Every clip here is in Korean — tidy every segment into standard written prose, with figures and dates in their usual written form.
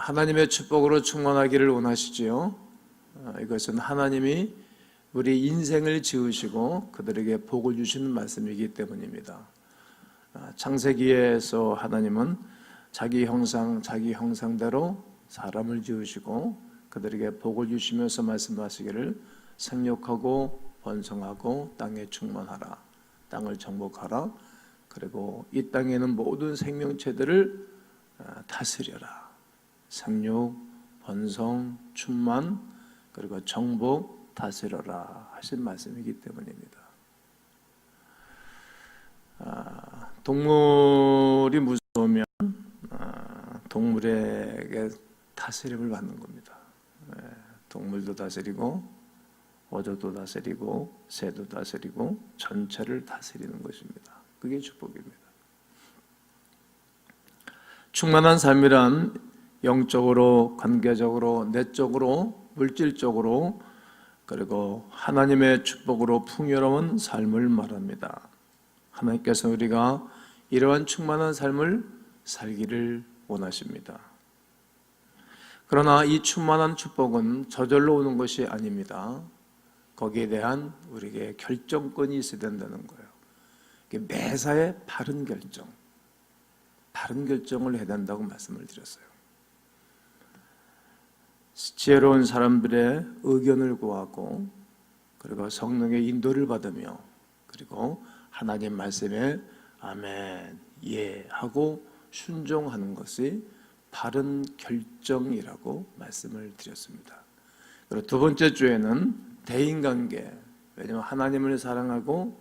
하나님의 축복으로 충만하기를 원하시지요. 이것은 하나님이 우리 인생을 지으시고 그들에게 복을 주시는 말씀이기 때문입니다. 창세기에서 하나님은 자기 형상, 자기 형상대로 사람을 지으시고 그들에게 복을 주시면서 말씀하시기를 생육하고 번성하고 땅에 충만하라, 땅을 정복하라, 그리고 이 땅에 있는 모든 생명체들을 다스려라. 생육, 번성, 충만, 그리고 정복, 다스려라 하신 말씀이기 때문입니다. 동물이 무서우면 동물에게 다스림을 받는 겁니다. 동물도 다스리고 어조도 다스리고 새도 다스리고 전체를 다스리는 것입니다. 그게 축복입니다. 충만한 삶이란 영적으로, 관계적으로, 내적으로, 물질적으로, 그리고 하나님의 축복으로 풍요로운 삶을 말합니다. 하나님께서 우리가 이러한 충만한 삶을 살기를 원하십니다. 그러나 이 충만한 축복은 저절로 오는 것이 아닙니다. 거기에 대한 우리에게 결정권이 있어야 된다는 거예요. 매사에 바른 결정을 해야 된다고 말씀을 드렸어요. 지혜로운 사람들의 의견을 구하고, 그리고 성령의 인도를 받으며, 그리고 하나님 말씀에 아멘, 예 하고 순종하는 것이 바른 결정이라고 말씀을 드렸습니다. 그리고 두 번째 주에는 대인관계, 왜냐하면 하나님을 사랑하고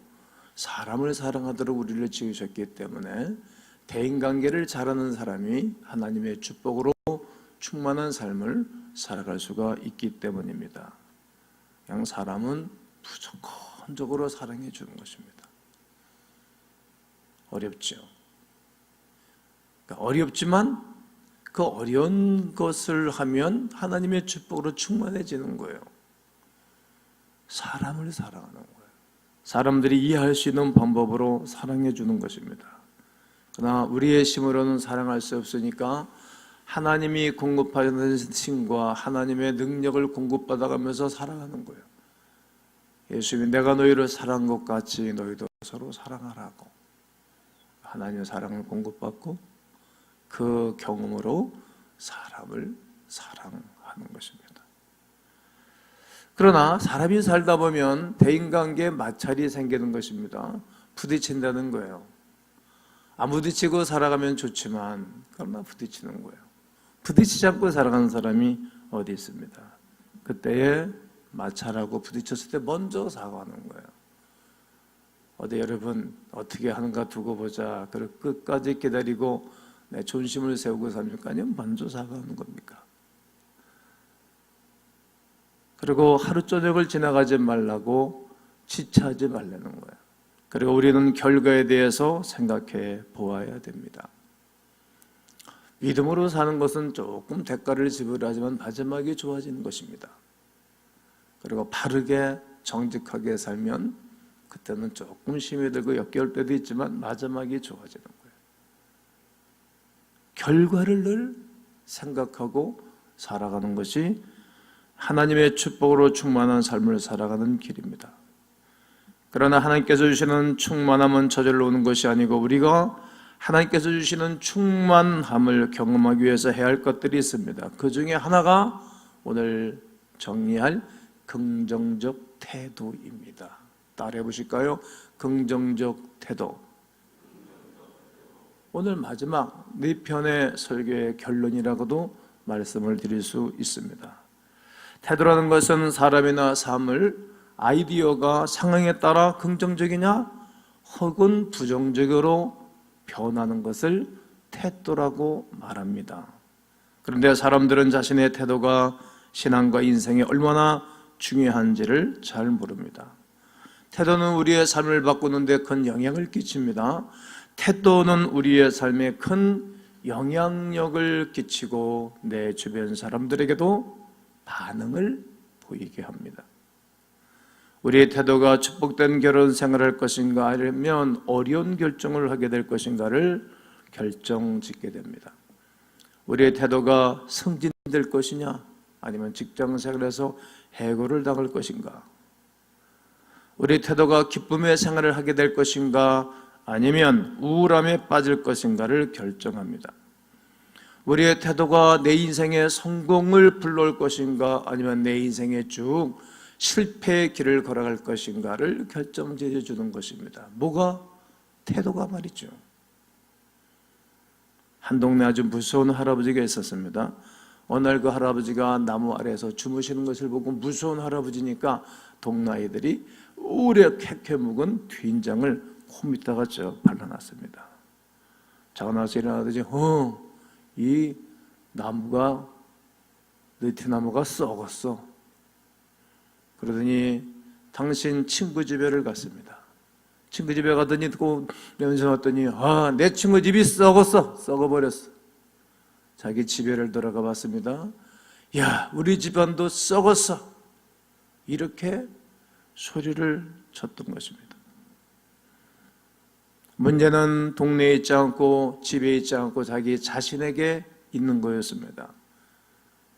사람을 사랑하도록 우리를 지으셨기 때문에 대인관계를 잘하는 사람이 하나님의 축복으로 충만한 삶을 살아갈 수가 있기 때문입니다. 그냥 사람은 무조건적으로 사랑해 주는 것입니다. 어렵죠. 그러니까 어렵지만 그 어려운 것을 하면 하나님의 축복으로 충만해지는 거예요. 사람을 사랑하는 거예요. 사람들이 이해할 수 있는 방법으로 사랑해 주는 것입니다. 그러나 우리의 힘으로는 사랑할 수 없으니까 하나님이 공급하는 힘과 하나님의 능력을 공급받아가면서 살아가는 거예요. 예수님이 내가 너희를 사랑한 것 같이 너희도 서로 사랑하라고 하나님의 사랑을 공급받고 그 경험으로 사람을 사랑하는 것입니다. 그러나 사람이 살다 보면 대인관계에 마찰이 생기는 것입니다. 부딪힌다는 거예요. 안 부딪히고 살아가면 좋지만 그러나 부딪히는 거예요. 부딪히지 않고 살아가는 사람이 어디 있습니다. 그때에 마찰하고 부딪혔을 때 먼저 사과하는 거예요. 어디 여러분 어떻게 하는가 두고 보자, 그리고 끝까지 기다리고 내 존심을 세우고 삽니까? 아니면 먼저 사과하는 겁니까? 그리고 하루 저녁을 지나가지 말라고 지체하지 말라는 거예요. 그리고 우리는 결과에 대해서 생각해 보아야 됩니다. 믿음으로 사는 것은 조금 대가를 지불하지만 마지막이 좋아지는 것입니다. 그리고 바르게 정직하게 살면 그때는 조금 힘이 들고 역겨울 때도 있지만 마지막이 좋아지는 거예요. 결과를 늘 생각하고 살아가는 것이 하나님의 축복으로 충만한 삶을 살아가는 길입니다. 그러나 하나님께서 주시는 충만함은 저절로 오는 것이 아니고 우리가 하나님께서 주시는 충만함을 경험하기 위해서 해야 할 것들이 있습니다. 그 중에 하나가 오늘 정리할 긍정적 태도입니다. 따라해 보실까요? 긍정적 태도. 오늘 마지막 4편의 설교의 결론이라고도 말씀을 드릴 수 있습니다. 태도라는 것은 사람이나 삶을 아이디어가 상황에 따라 긍정적이냐 혹은 부정적으로 변하는 것을 태도라고 말합니다. 그런데 사람들은 자신의 태도가 신앙과 인생에 얼마나 중요한지를 잘 모릅니다. 태도는 우리의 삶을 바꾸는 데 큰 영향을 끼칩니다. 태도는 우리의 삶에 큰 영향력을 끼치고 내 주변 사람들에게도 반응을 보이게 합니다. 우리의 태도가 축복된 결혼 생활을 할 것인가 아니면 어려운 결정을 하게 될 것인가를 결정짓게 됩니다. 우리의 태도가 승진될 것이냐, 아니면 직장생활에서 해고를 당할 것인가? 우리의 태도가 기쁨의 생활을 하게 될 것인가, 아니면 우울함에 빠질 것인가를 결정합니다. 우리의 태도가 내 인생의 성공을 불러올 것인가, 아니면 내 인생의 쭉 실패의 길을 걸어갈 것인가를 결정지어 주는 것입니다. 뭐가? 태도가 말이죠. 한 동네 아주 무서운 할아버지가 있었습니다. 어느 날 그 할아버지가 나무 아래에서 주무시는 것을 보고 무서운 할아버지니까 동네 아이들이 오래 캐캐 묵은 된장을 코 밑다가 발라놨습니다. 자고 나서 일어나더니 이 나무가, 느티나무가 썩었어. 그러더니 당신 친구 집에를 갔습니다. 친구 집에 가더니 또 면서 왔더니 내 친구 집이 썩었어. 썩어버렸어. 자기 집에를 돌아가 봤습니다. 야, 우리 집안도 썩었어. 이렇게 소리를 쳤던 것입니다. 문제는 동네에 있지 않고 집에 있지 않고 자기 자신에게 있는 거였습니다.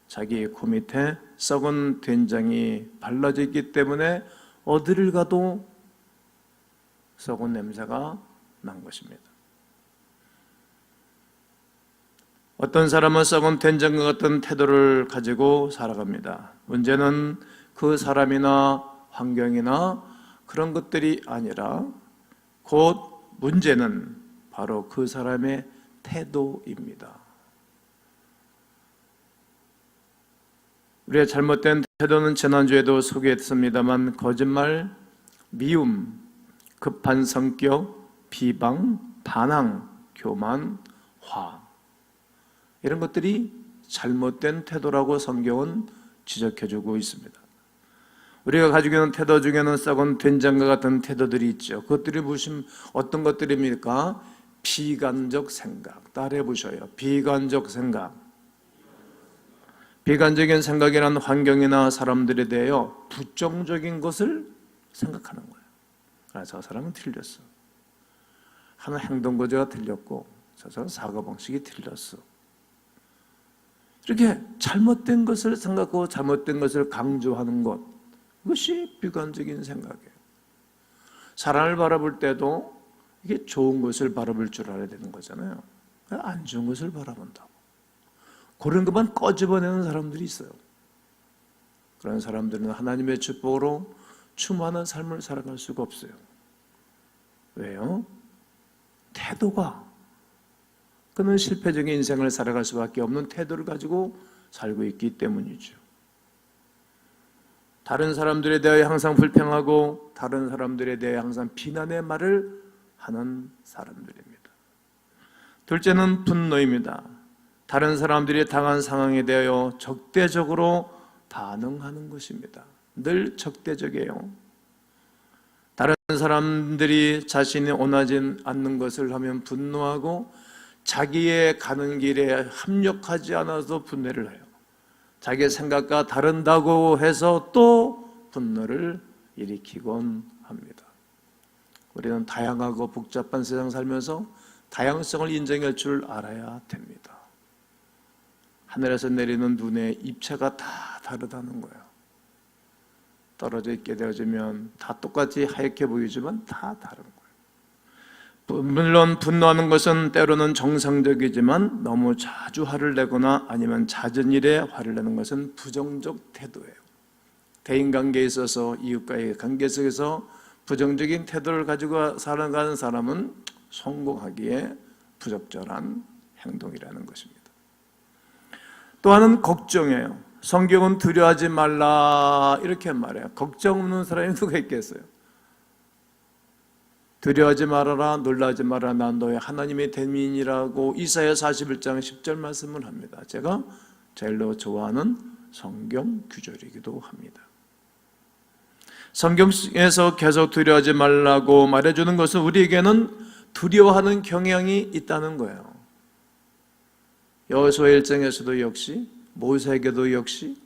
자기 코 밑에 썩은 된장이 발라져 있기 때문에 어디를 가도 썩은 냄새가 난 것입니다. 어떤 사람은 썩은 된장과 같은 태도를 가지고 살아갑니다. 문제는 그 사람이나 환경이나 그런 것들이 아니라 곧 문제는 바로 그 사람의 태도입니다. 우리의 잘못된 태도는 지난주에도 소개했습니다만 거짓말, 미움, 급한 성격, 비방, 반항, 교만, 화, 이런 것들이 잘못된 태도라고 성경은 지적해주고 있습니다. 우리가 가지고 있는 태도 중에는 썩은 된장과 같은 태도들이 있죠. 그것들이 무슨 어떤 것들입니까? 비관적 생각. 따라해 보셔요. 비관적 생각. 비관적인 생각이란 환경이나 사람들에 대하여 부정적인 것을 생각하는 거예요. 저 사람은 틀렸어. 하는 행동 거지가 틀렸고 저 사람 사고방식이 틀렸어. 이렇게 잘못된 것을 생각하고 잘못된 것을 강조하는 것, 이것이 비관적인 생각이에요. 사람을 바라볼 때도 이게 좋은 것을 바라볼 줄 알아야 되는 거잖아요. 안 좋은 것을 바라본다고. 그런 것만 꺼집어내는 사람들이 있어요. 그런 사람들은 하나님의 축복으로 충만한 삶을 살아갈 수가 없어요. 왜요? 태도가, 그는 실패적인 인생을 살아갈 수밖에 없는 태도를 가지고 살고 있기 때문이죠. 다른 사람들에 대하여 항상 불평하고 다른 사람들에 대하여 항상 비난의 말을 하는 사람들입니다. 둘째는 분노입니다. 다른 사람들이 당한 상황에 대하여 적대적으로 반응하는 것입니다. 늘 적대적이에요. 다른 사람들이 자신이 원하지 않는 것을 하면 분노하고 자기의 가는 길에 합력하지 않아서 분노를 해요. 자기의 생각과 다른다고 해서 또 분노를 일으키곤 합니다. 우리는 다양하고 복잡한 세상 살면서 다양성을 인정할 줄 알아야 됩니다. 하늘에서 내리는 눈의 입체가 다 다르다는 거예요. 떨어져 있게 되어지면 다 똑같이 하얗게 보이지만 다 다른 거예요. 물론 분노하는 것은 때로는 정상적이지만 너무 자주 화를 내거나 아니면 잦은 일에 화를 내는 것은 부정적 태도예요. 대인관계에 있어서 이웃과의 관계 속에서 부정적인 태도를 가지고 살아가는 사람은 성공하기에 부적절한 행동이라는 것입니다. 또 하나는 걱정이에요. 성경은 두려워하지 말라 이렇게 말해요. 걱정 없는 사람이 누가 있겠어요? 두려워하지 말아라, 놀라지 말아라, 난 너의 하나님의 대민이라고 이사야 41장 10절 말씀을 합니다. 제가 제일 좋아하는 성경 구절이기도 합니다. 성경에서 계속 두려워하지 말라고 말해주는 것은 우리에게는 두려워하는 경향이 있다는 거예요. 여호수아 1장에서도 역시, 모세에게도 역시,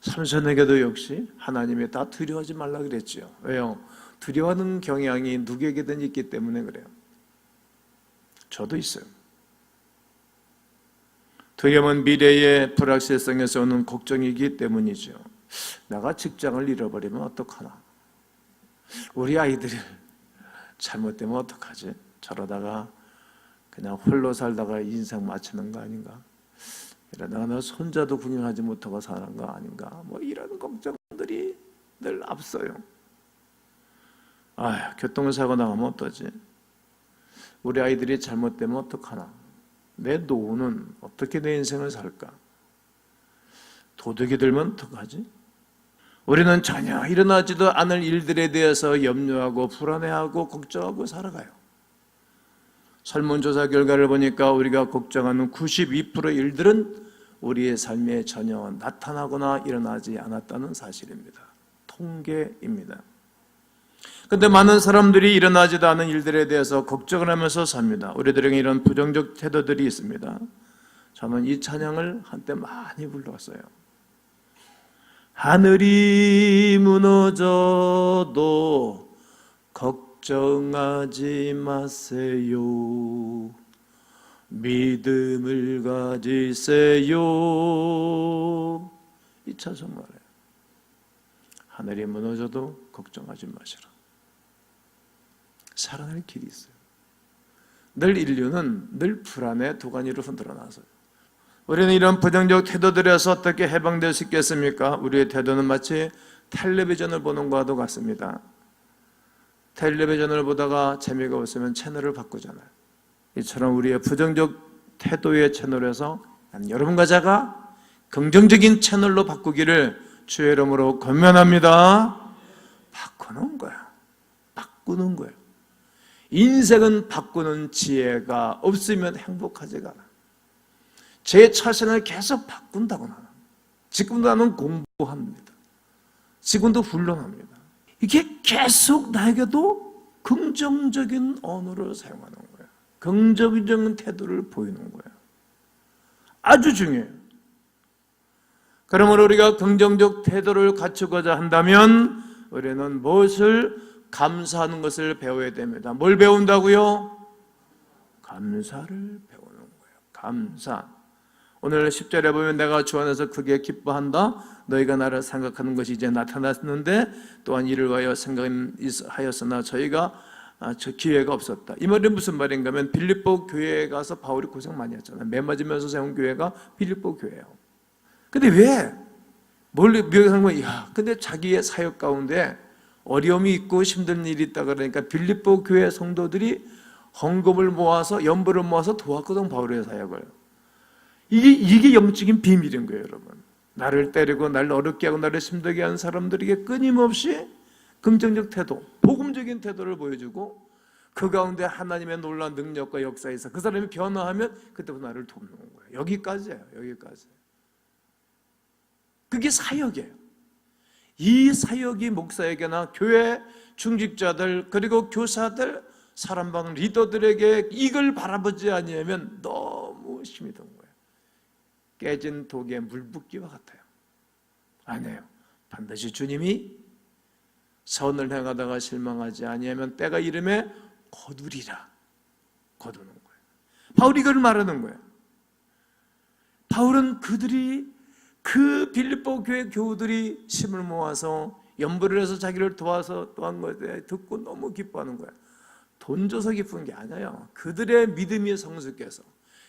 삼손에게도 역시 하나님이 다 두려워하지 말라 그랬죠. 왜요? 두려워하는 경향이 누구에게든 있기 때문에 그래요. 저도 있어요. 두려움은 미래의 불확실성에서 오는 걱정이기 때문이죠. 내가 직장을 잃어버리면 어떡하나? 우리 아이들이 잘못되면 어떡하지? 저러다가 그냥 홀로 살다가 인생 마치는 거 아닌가? 이러다가 나 손자도 구경하지 못하고 사는 거 아닌가? 뭐 이런 걱정들이 늘 앞서요. 교통사고 나가면 어떠지? 우리 아이들이 잘못되면 어떡하나? 내 노후는 어떻게 내 인생을 살까? 도둑이 들면 어떡하지? 우리는 전혀 일어나지도 않을 일들에 대해서 염려하고 불안해하고 걱정하고 살아가요. 설문조사 결과를 보니까 우리가 걱정하는 92%의 일들은 우리의 삶에 전혀 나타나거나 일어나지 않았다는 사실입니다. 통계입니다. 그런데 많은 사람들이 일어나지도 않은 일들에 대해서 걱정을 하면서 삽니다. 우리들에게 이런 부정적 태도들이 있습니다. 저는 이 찬양을 한때 많이 불렀어요. 하늘이 무너져도 걱정하지 마세요. 믿음을 가지세요. 이 찬송 말이에요. 하늘이 무너져도 걱정하지 마시라. 살아날 길이 있어요. 늘 인류는 늘 불안의 도가니로 흔들어놔서요. 우리는 이런 부정적 태도들에서 어떻게 해방될 수 있겠습니까? 우리의 태도는 마치 텔레비전을 보는 것과도 같습니다. 텔레비전을 보다가 재미가 없으면 채널을 바꾸잖아요. 이처럼 우리의 부정적 태도의 채널에서 여러분과 제가 긍정적인 채널로 바꾸기를 주의 이름으로 권면합니다. 바꾸는 거야. 바꾸는 거예요. 인생은 바꾸는 지혜가 없으면 행복하지가 않아. 제 자신을 계속 바꾼다고 나는. 지금도 나는 공부합니다. 지금도 훈련합니다. 이게 계속 나에게도 긍정적인 언어를 사용하는 거예요. 긍정적인 태도를 보이는 거예요. 아주 중요해요. 그러므로 우리가 긍정적 태도를 갖추고자 한다면 우리는 무엇을 감사하는 것을 배워야 됩니다. 뭘 배운다고요? 감사를 배우는 거예요. 감사. 오늘 10절에 보면 내가 주 안에서 크게 기뻐한다. 너희가 나를 생각하는 것이 이제 나타났는데 또한 이를 위하여 생각하였으나 저희가 저 기회가 없었다. 이 말은 무슨 말인가 하면 빌립보 교회에 가서 바울이 고생 많이 했잖아요. 매 맞으면서 세운 교회가 빌립보 교회예요. 근데 왜? 뭘 미혹하는 거야? 근데 자기의 사역 가운데 어려움이 있고 힘든 일이 있다 그러니까 빌립보 교회 성도들이 헌금을 모아서 연부를 모아서 도왔거든. 바울의 사역을. 이게 영적인 비밀인 거예요, 여러분. 나를 때리고 나를 어렵게 하고 나를 힘들게 하는 사람들에게 끊임없이 긍정적 태도, 복음적인 태도를 보여주고 그 가운데 하나님의 놀라운 능력과 역사에서 그 사람이 변화하면 그때부터 나를 돕는 거예요. 여기까지예요. 여기까지. 그게 사역이에요. 이 사역이 목사에게나 교회 중직자들 그리고 교사들 사람방 리더들에게 이걸 바라보지 아니하면 너무 힘이 든 거예요. 깨진 독에 물 붓기와 같아요. 아니에요. 반드시 주님이 선을 행하다가 실망하지 아니하면 때가 이름에 거두리라. 거두는 거예요. 바울이 이걸 말하는 거예요. 바울은 그 빌립보 교회 교우들이 힘을 모아서 연부를 해서 자기를 도와서 또한 것에 듣고 너무 기뻐하는 거야. 돈 줘서 기쁜 게 아니에요. 그들의 믿음이 성숙해서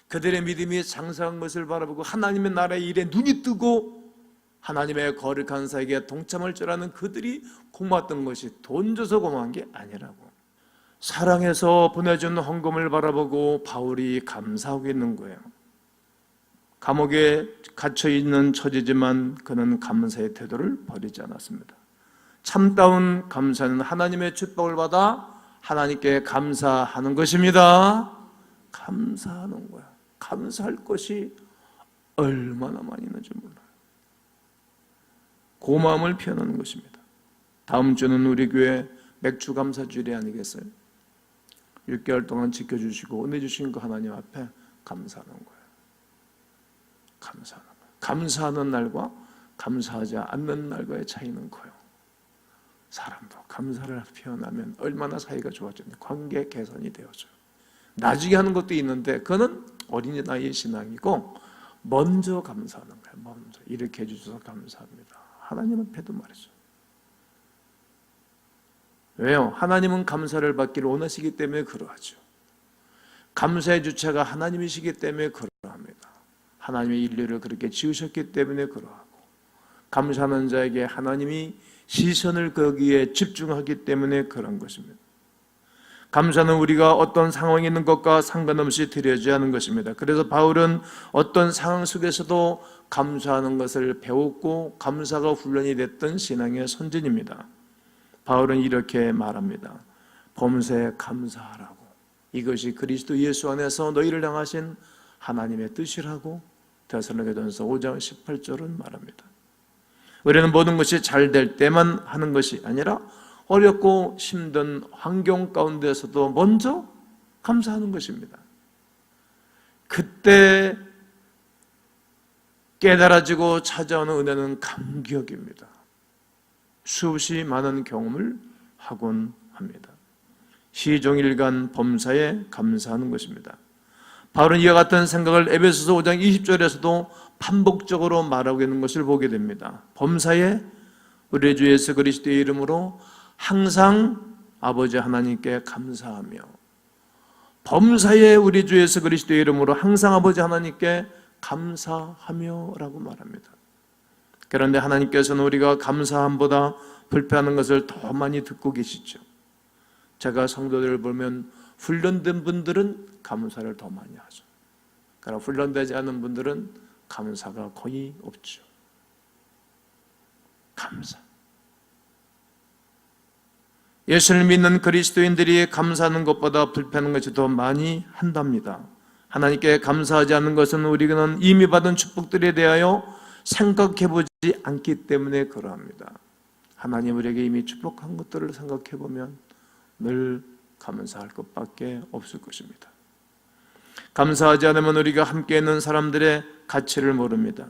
그들의 믿음이 장성한 것을 바라보고 하나님의 나라의 일에 눈이 뜨고 하나님의 거룩한 사역에 동참할 줄 아는 그들이 고마웠던 것이 돈 줘서 고마운 게 아니라고. 사랑해서 보내준 헌금을 바라보고 바울이 감사하고 있는 거예요. 감옥에 갇혀있는 처지지만 그는 감사의 태도를 버리지 않았습니다. 참다운 감사는 하나님의 축복을 받아 하나님께 감사하는 것입니다. 감사하는 거야. 감사할 것이 얼마나 많이 있는지 몰라요. 고마움을 표현하는 것입니다. 다음 주는 우리 교회 맥주 감사주일이 아니겠어요? 6개월 동안 지켜주시고 은혜주신 그 하나님 앞에 감사하는 거예요. 감사하는 거예요. 감사하는 날과 감사하지 않는 날과의 차이는 커요. 사람도 감사를 표현하면 얼마나 사이가 좋아지는지 관계 개선이 되어져요. 나중에 하는 것도 있는데 그거는 어린아이의 신앙이고 먼저 감사하는 거예요. 먼저 이렇게 해주셔서 감사합니다. 하나님 앞에도 말이죠. 왜요? 하나님은 감사를 받기를 원하시기 때문에 그러하죠. 감사의 주체가 하나님이시기 때문에 그러합니다. 하나님의 인류를 그렇게 지으셨기 때문에 그러하고, 감사하는 자에게 하나님이 시선을 거기에 집중하기 때문에 그런 것입니다. 감사는 우리가 어떤 상황에 있는 것과 상관없이 드려져야 하는 것입니다. 그래서 바울은 어떤 상황 속에서도 감사하는 것을 배웠고 감사가 훈련이 됐던 신앙의 선진입니다. 바울은 이렇게 말합니다. 범사에 감사하라고. 이것이 그리스도 예수 안에서 너희를 향하신 하나님의 뜻이라고 데살로니가전서 5장 18절은 말합니다. 우리는 모든 것이 잘 될 때만 하는 것이 아니라 어렵고 힘든 환경 가운데서도 먼저 감사하는 것입니다. 그때 깨달아지고 찾아오는 은혜는 감격입니다. 수없이 많은 경험을 하곤 합니다. 시종일관 범사에 감사하는 것입니다. 바울은 이와 같은 생각을 에베소서 5장 20절에서도 반복적으로 말하고 있는 것을 보게 됩니다. 범사에 우리 주 예수 그리스도의 이름으로 항상 아버지 하나님께 감사하며, 범사에 우리 주 예수 그리스도의 이름으로 항상 아버지 하나님께 감사하며 라고 말합니다. 그런데 하나님께서는 우리가 감사함보다 불평하는 것을 더 많이 듣고 계시죠. 제가 성도들을 보면 훈련된 분들은 감사를 더 많이 하죠. 그러나 훈련되지 않은 분들은 감사가 거의 없죠. 감사. 예수를 믿는 그리스도인들이 감사하는 것보다 불평하는 것이 더 많이 한답니다. 하나님께 감사하지 않는 것은 우리는 이미 받은 축복들에 대하여 생각해보지 않기 때문에 그러합니다. 하나님 우리에게 이미 축복한 것들을 생각해보면 늘 감사할 것밖에 없을 것입니다. 감사하지 않으면 우리가 함께 있는 사람들의 가치를 모릅니다.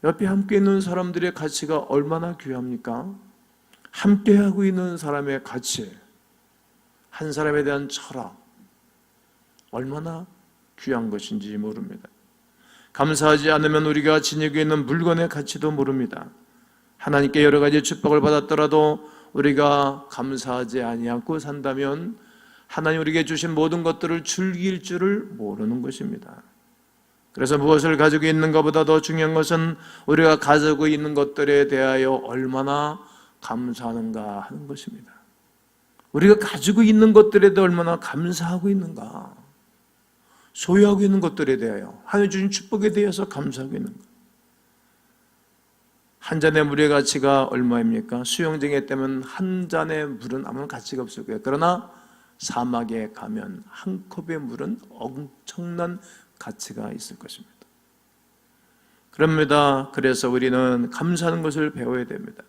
옆에 함께 있는 사람들의 가치가 얼마나 귀합니까? 함께하고 있는 사람의 가치, 한 사람에 대한 철학, 얼마나 귀한 것인지 모릅니다. 감사하지 않으면 우리가 지니고 있는 물건의 가치도 모릅니다. 하나님께 여러 가지 축복을 받았더라도 우리가 감사하지 아니하고 산다면 하나님 우리에게 주신 모든 것들을 즐길 줄을 모르는 것입니다. 그래서 무엇을 가지고 있는 것보다 더 중요한 것은 우리가 가지고 있는 것들에 대하여 얼마나 감사하는가 하는 것입니다. 우리가 가지고 있는 것들에 대해 얼마나 감사하고 있는가, 소유하고 있는 것들에 대하여, 하나님 주신 축복에 대해서 감사하고 있는가. 한 잔의 물의 가치가 얼마입니까? 수영장에 때면 한 잔의 물은 아무런 가치가 없을 거예요. 그러나 사막에 가면 한 컵의 물은 엄청난 가치가 있을 것입니다. 그럽니다. 그래서 우리는 감사하는 것을 배워야 됩니다.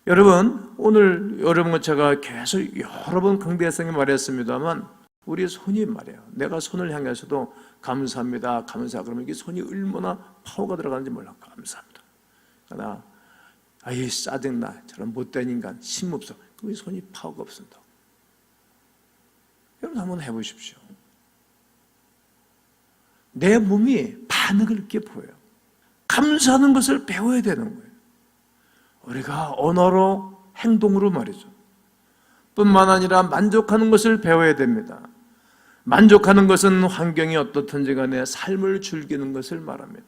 여러분, 오늘 여러분과 제가 계속 여러 번 강대성에 말했습니다만 우리의 손이 말이에요. 내가 손을 향해서도 감사합니다, 감사. 그러면 이게 손이 얼마나 파워가 들어가는지 몰라. 감사합니다. 그러나 아이 짜증나, 저런 못된 인간, 힘없어. 그 손이 파워가 없습니다. 여러분 한번 해보십시오. 내 몸이 반응을 이렇게 보여요. 감사하는 것을 배워야 되는 거예요. 우리가 언어로, 행동으로 말이죠. 뿐만 아니라 만족하는 것을 배워야 됩니다. 만족하는 것은 환경이 어떻든지 간에 삶을 즐기는 것을 말합니다.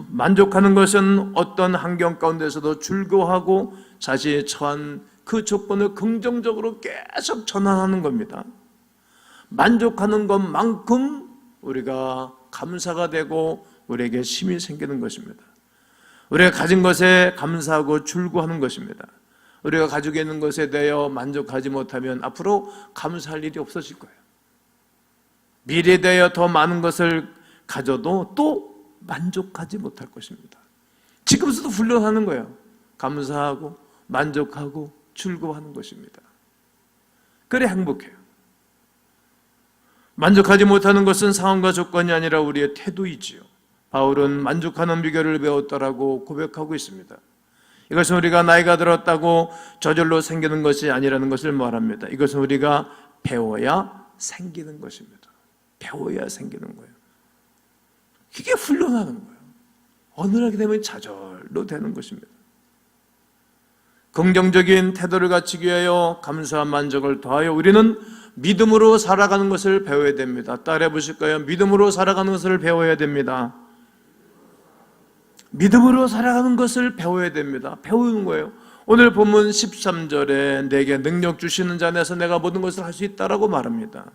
만족하는 것은 어떤 환경 가운데서도 즐거워하고 자신이 처한 그 조건을 긍정적으로 계속 전환하는 겁니다. 만족하는 것만큼 우리가 감사가 되고 우리에게 힘이 생기는 것입니다. 우리가 가진 것에 감사하고 즐거워하는 것입니다. 우리가 가지고 있는 것에 대하여 만족하지 못하면 앞으로 감사할 일이 없어질 거예요. 미래에 대하여 더 많은 것을 가져도 또 만족하지 못할 것입니다. 지금부터 훈련하는 거예요. 감사하고 만족하고 즐거워하는 것입니다. 그래 행복해요. 만족하지 못하는 것은 상황과 조건이 아니라 우리의 태도이지요. 바울은 만족하는 비결을 배웠다라고 고백하고 있습니다. 이것은 우리가 나이가 들었다고 저절로 생기는 것이 아니라는 것을 말합니다. 이것은 우리가 배워야 생기는 것입니다. 배워야 생기는 거예요. 이게 훈련하는 거예요. 어느하게 되면 좌절로 되는 것입니다. 긍정적인 태도를 갖추기 위하여 감사와 만족을 더하여 우리는 믿음으로 살아가는 것을 배워야 됩니다. 따라해 보실까요? 믿음으로 살아가는 것을 배워야 됩니다. 믿음으로 살아가는 것을 배워야 됩니다. 배우는 거예요. 오늘 본문 13절에 내게 능력 주시는 자 안에서 내가 모든 것을 할 수 있다라고 말합니다.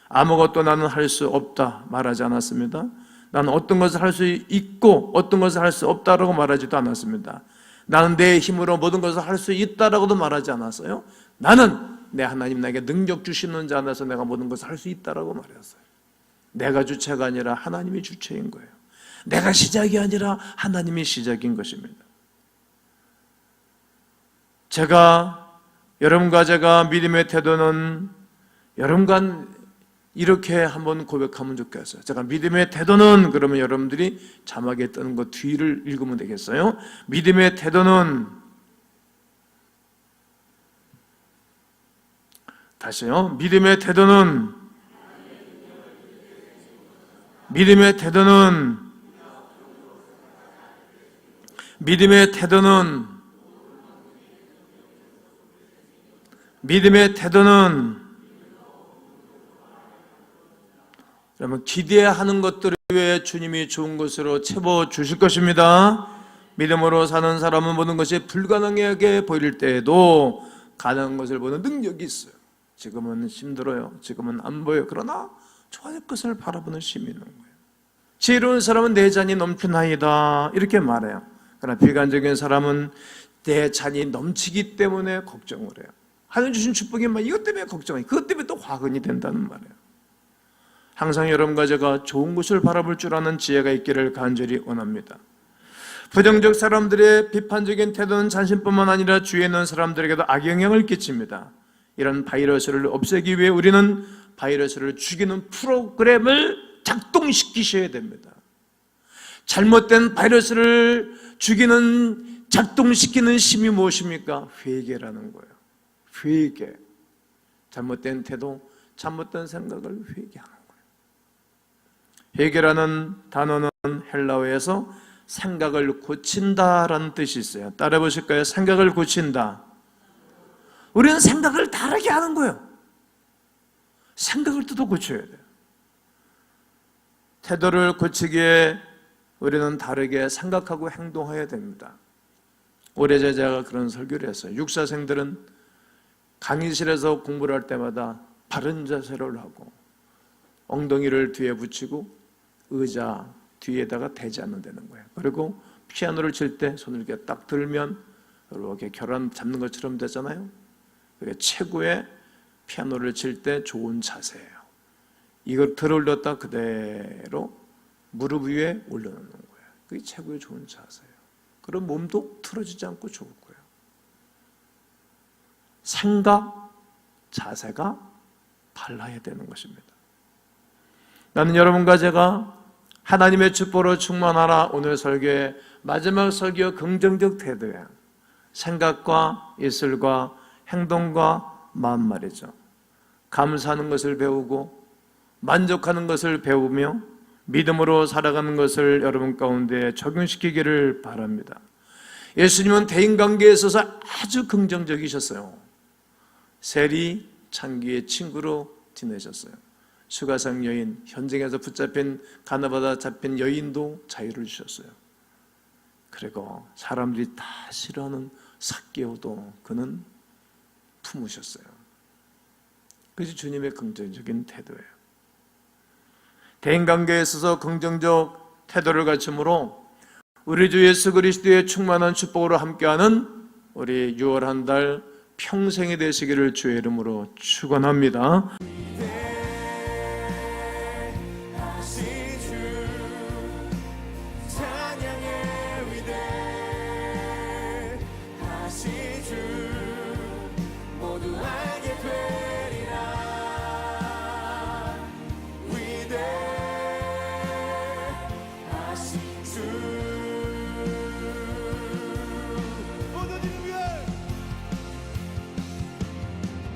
아무것도 나는 할 수 없다 말하지 않았습니다. 나는 어떤 것을 할 수 있고 어떤 것을 할 수 없다라고 말하지도 않았습니다. 나는 내 힘으로 모든 것을 할 수 있다라고도 말하지 않았어요. 나는 내 하나님 나에게 능력 주시는 자 안에서 내가 모든 것을 할 수 있다라고 말했어요. 내가 주체가 아니라 하나님이 주체인 거예요. 내가 시작이 아니라 하나님이 시작인 것입니다. 여러분과 제가 믿음의 태도는 여러분과 이렇게 한번 고백하면 좋겠어요. 제가 믿음의 태도는 그러면 여러분들이 자막에 뜨는 거 뒤를 읽으면 되겠어요. 믿음의 태도는 다시요. 믿음의 태도는 믿음의 태도는 믿음의 태도는 믿음의 태도는 여러분 기대하는 것들을 위해 주님이 좋은 것으로 채워주실 것입니다. 믿음으로 사는 사람은 모든 것이 불가능하게 보일 때에도 가능한 것을 보는 능력이 있어요. 지금은 힘들어요. 지금은 안 보여요. 그러나 좋아질 것을 바라보는 힘이 있는 거예요. 지혜로운 사람은 내 잔이 넘치나이다 이렇게 말해요. 그러나 비관적인 사람은 내 잔이 넘치기 때문에 걱정을 해요. 하나님 주신 축복이 막 이것 때문에 걱정해요. 그것 때문에 또 화근이 된다는 말이에요. 항상 여러분과 제가 좋은 것을 바라볼 줄 아는 지혜가 있기를 간절히 원합니다. 부정적 사람들의 비판적인 태도는 자신뿐만 아니라 주위에 있는 사람들에게도 악영향을 끼칩니다. 이런 바이러스를 없애기 위해 우리는 바이러스를 죽이는 프로그램을 작동시키셔야 됩니다. 잘못된 바이러스를 죽이는 작동시키는 힘이 무엇입니까? 회개라는 거예요. 회개. 잘못된 태도, 잘못된 생각을 회개하는 거예요. 회개라는 단어는 헬라어에서 생각을 고친다라는 뜻이 있어요. 따라 보실까요? 생각을 고친다. 우리는 생각을 다르게 하는 거예요. 생각을 또 고쳐야 돼요. 태도를 고치기에 우리는 다르게 생각하고 행동해야 됩니다. 올해 제자가 그런 설교를 했어요. 육사생들은 강의실에서 공부를 할 때마다 바른 자세를 하고 엉덩이를 뒤에 붙이고 의자 뒤에다가 대지 않는다는 거예요. 그리고 피아노를 칠 때 손을 이렇게 딱 들면 이렇게 결혼 잡는 것처럼 되잖아요. 그게 최고의 피아노를 칠 때 좋은 자세예요. 이걸 들어 올렸다 그대로 무릎 위에 올려놓는 거예요. 그게 최고의 좋은 자세예요. 그럼 몸도 틀어지지 않고 좋을 거예요. 생각, 자세가 달라야 되는 것입니다. 나는 여러분과 제가 하나님의 축복으로 충만하라 오늘 설교의 마지막 설교 긍정적 태도예요. 생각과 예술과 행동과 마음 말이죠. 감사하는 것을 배우고 만족하는 것을 배우며 믿음으로 살아가는 것을 여러분 가운데 적용시키기를 바랍니다. 예수님은 대인관계에 있어서 아주 긍정적이셨어요. 세리, 창기의 친구로 지내셨어요. 수가성 여인, 현장에서 붙잡힌 가나바다 잡힌 여인도 자유를 주셨어요. 그리고 사람들이 다 싫어하는 삭개오도 그는 품으셨어요. 그것이 주님의 긍정적인 태도예요. 대인관계에 있어서 긍정적 태도를 갖춤으로 우리 주 예수 그리스도의 충만한 축복으로 함께하는 우리 6월 한 달 평생이 되시기를 주의 이름으로 축원합니다.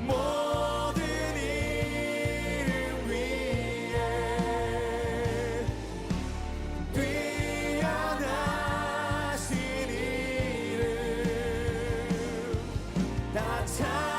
모든 나타나